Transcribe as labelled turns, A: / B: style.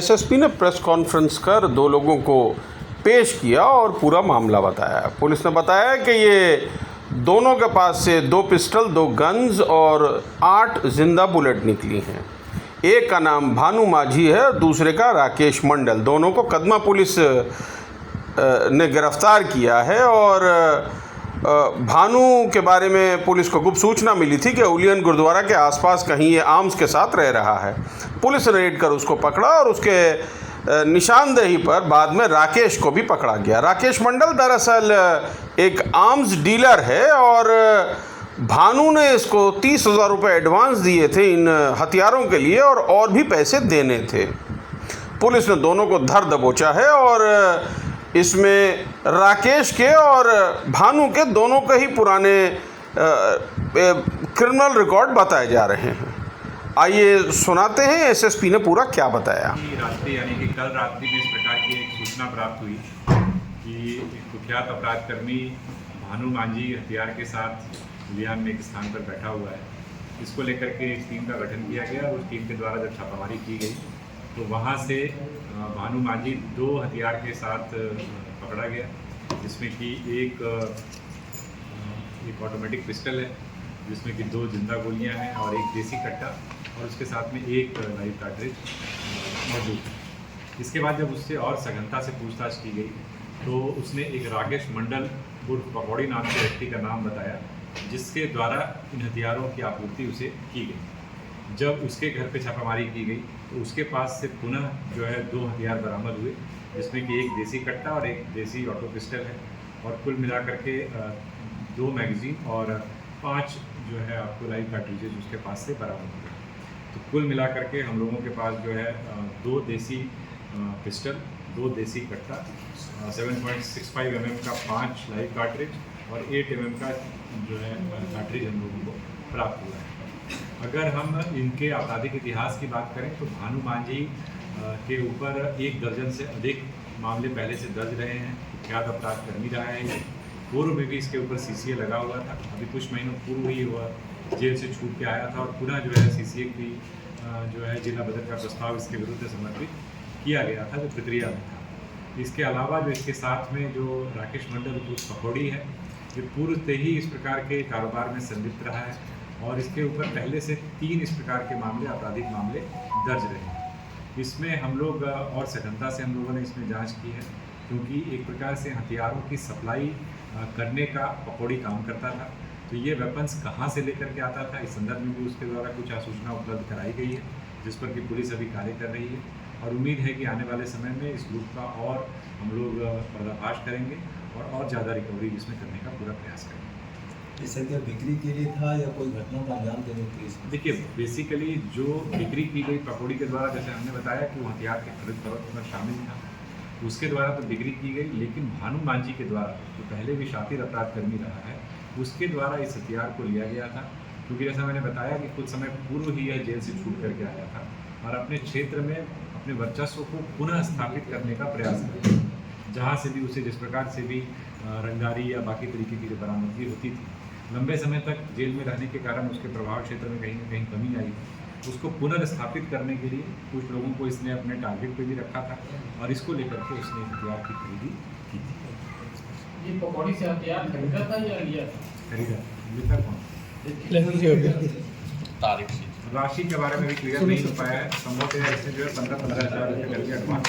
A: SSP ने press conference कर दो लोगों को पेश किया और पूरा मामला बताया। पुलिस ने बताया कि ये दोनों के पास से 2 पिस्टल, 2 गन्स और 8 जिंदा बुलेट निकली हैं। एक का नाम भानु माझी है और दूसरे का राकेश मंडल। दोनों को कदमा पुलिस ने गिरफ्तार किया है और भानु के बारे में पुलिस को गुप्त सूचना मिली थी कि उलियन गुरुद्वारा के आसपास कहीं ये आर्म्स के साथ रह रहा है। पुलिस ने रेड कर उसको पकड़ा और उसके निशानदेही पर बाद में राकेश को भी पकड़ा गया। राकेश मंडल दरअसल एक आर्म्स डीलर है और भानु ने इसको 30,000 रुपये एडवांस दिए थे इन हथियारों के लिए और भी पैसे देने थे। पुलिस ने दोनों को धर दबोचा है और इसमें राकेश के और भानु के दोनों के ही पुराने क्रिमिनल रिकॉर्ड बताए जा रहे हैं। आइए सुनाते हैं एसएसपी ने पूरा क्या बताया।
B: रात्रि यानी कि कल रात्रि में इस प्रकार की एक सूचना प्राप्त हुई कि एक कुख्यात अपराधकर्मी भानु मांझी हथियार के साथ लियान में एक स्थान पर बैठा हुआ है। इसको लेकर के एक टीम का गठन किया गया और उस टीम के द्वारा जब छापामारी की गई तो वहाँ से भानु मांझी 2 हथियार के साथ पकड़ा गया, जिसमें कि एक ऑटोमेटिक पिस्टल है जिसमें कि 2 जिंदा गोलियां हैं और एक देसी कट्टा और उसके साथ में एक लाइव कार्ट्रिज मौजूद है। इसके बाद जब उससे और सघनता से पूछताछ की गई तो उसने एक राकेश मंडल उर्फ पकौड़ी नाम के व्यक्ति का नाम बताया, जिसके द्वारा इन हथियारों की आपूर्ति उसे की गई। जब उसके घर पे छापामारी की गई तो उसके पास से पुनः जो है 2 हथियार बरामद हुए, जिसमें कि एक देसी कट्टा और एक देसी ऑटो पिस्टल है और कुल मिलाकर के 2 मैगजीन और 5 जो है आपको लाइव कार्ट्रिजेज उसके पास से बरामद हुए। तो कुल मिलाकर के हम लोगों के पास जो है 2 देसी पिस्टल, 2 देसी कट्टा, 7.65 mm का 5 लाइव कार्ट्रिज और 8 mm का जो है कार्ट्रिज हम लोगों को प्राप्त हुआ है। अगर हम इनके आपराधिक इतिहास की बात करें तो भानु मांझी के ऊपर 1 दर्जन से अधिक मामले पहले से दर्ज रहे हैं। कुख्यात अपराधकर्मी रहा है। पूर्व में भी इसके ऊपर सीसीए लगा हुआ था। अभी कुछ महीनों पूर्व ही हुआ जेल से छूट के आया था और पुनः जो है सीसीए की जो है जिला बदल का प्रस्ताव इसके विरुद्ध समर्पित किया गया था, जो प्रक्रिया में था। इसके अलावा जो इसके साथ में जो राकेश मंडल पकौड़ी है, ये पूर्व से ही इस प्रकार के कारोबार में संलिप्त रहा है और इसके ऊपर पहले से 3 इस प्रकार के मामले, आपराधिक मामले दर्ज रहे हैं। इसमें हम लोग और सघनता से हम लोगों ने इसमें जांच की है, क्योंकि एक प्रकार से हथियारों की सप्लाई करने का पकौड़ी काम करता था। तो ये वेपन्स कहाँ से लेकर के आता था, इस संदर्भ में भी उसके द्वारा कुछ सूचना उपलब्ध कराई गई है, जिस पर कि पुलिस अभी कार्य कर रही है और उम्मीद है कि आने वाले समय में इस ग्रुप का और हम लोग पर्दाफाश करेंगे और ज़्यादा रिकवरी इसमें करने का पूरा प्रयास करेंगे।
C: जैसे क्या बिक्री के लिए था या कोई घटना को अंजाम देने के लिए?
B: देखिए, बेसिकली जो बिक्री की गई पकौड़ी के द्वारा, जैसे हमने बताया कि वो हथियार के खरीद फरोख्त में शामिल था, उसके द्वारा तो बिक्री की गई, लेकिन भानु मांझी के द्वारा जो पहले भी शातिर अपराधकर्मी रहा है, उसके द्वारा इस हथियार को लिया गया था। क्योंकि जैसा मैंने बताया कि कुछ समय पूर्व ही यह जेल से छूट करके आया था और अपने क्षेत्र में अपने वर्चस्व को पुनः स्थापित करने का प्रयास किया, जहाँ से भी उसे जिस प्रकार से भी रंगदारी या बाकी तरीके की जो बरामदगी होती थी, लंबे समय तक जेल में रहने के कारण उसके प्रभाव क्षेत्र में कहीं ना कहीं कमी आई थी। उसको पुनर्स्थापित करने के लिए कुछ लोगों को इसने अपने टारगेट पे भी रखा था और इसको लेकर के उसने हथियार की खरीदी की थी।
D: ये पकौड़ी से हथियार खरीदा था या लिया था?
B: खरीदा। मृतक कौन?
D: तारीख से
B: राशि के बारे में भी क्लियर नहीं हो पाया है। संभवतः इसने जो है 15-15 हज़ार रुपये करके एडवांस